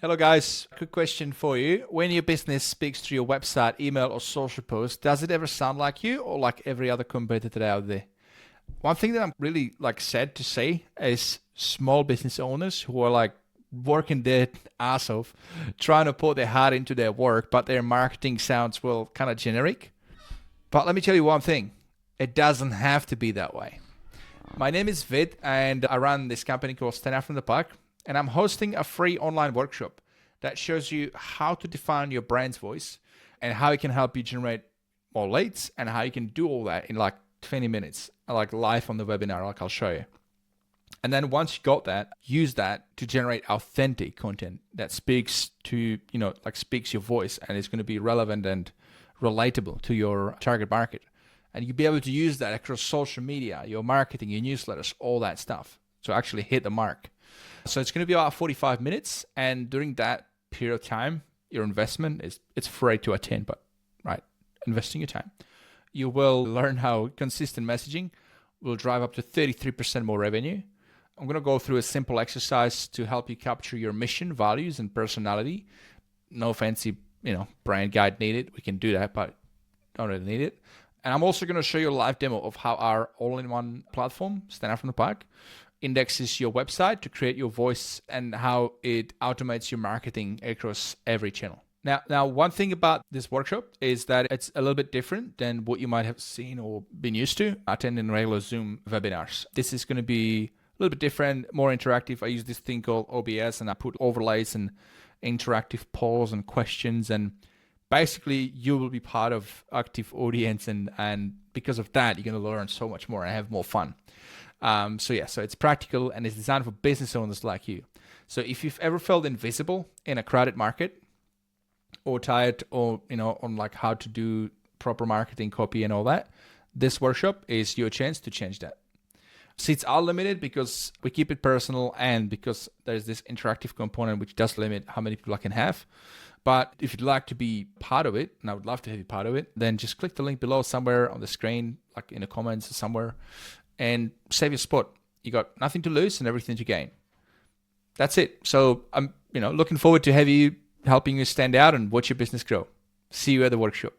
Hello, guys. Quick question for you. When your business speaks to your website, email, or social post, does it ever sound like you or like every other competitor out there? One thing that I'm really sad to say is small business owners who are working their ass off, trying to put their heart into their work, but their marketing sounds well kind of generic. But let me tell you one thing. It doesn't have to be that way. My name is Vid, and I run this company called Stand Out from the Pack, and I'm hosting a free online workshop that shows you how to define your brand's voice and how it can help you generate more leads and how you can do all that in like 20 minutes, like live on the webinar, like I'll show you. And then once you got that, use that to generate authentic content that speaks to, speaks your voice and is going to be relevant and relatable to your target market. And you'll be able to use that across social media, your marketing, your newsletters, all that stuff. So actually hit the mark. So it's going to be about 45 minutes. And during that period of time, your investment it's free to attend, but right, investing your time. You will learn how consistent messaging will drive up to 33% more revenue. I'm going to go through a simple exercise to help you capture your mission, values, and personality. No fancy, brand guide needed. We can do that, but don't really need it. And I'm also going to show you a live demo of how our all-in-one platform, Stand Out from the Pack, indexes your website to create your voice and how it automates your marketing across every channel. Now, one thing about this workshop is that it's a little bit different than what you might have seen or been used to attending regular Zoom webinars. This is going to be a little bit different, more interactive. I use this thing called OBS, and I put overlays and interactive polls and questions, and basically you will be part of active audience, and because of that, you're going to learn so much more and have more fun. So it's practical and it's designed for business owners like you. So if you've ever felt invisible in a crowded market or tired or, on like how to do proper marketing copy and all that, this workshop is your chance to change that. Seats are limited because we keep it personal and because there's this interactive component which does limit how many people I can have. But if you'd like to be part of it, and I would love to have you part of it, then just click the link below somewhere on the screen, like in the comments or somewhere, and save your spot. You got nothing to lose and everything to gain. That's it. So I'm, looking forward to helping you stand out and watch your business grow. See you at the workshop.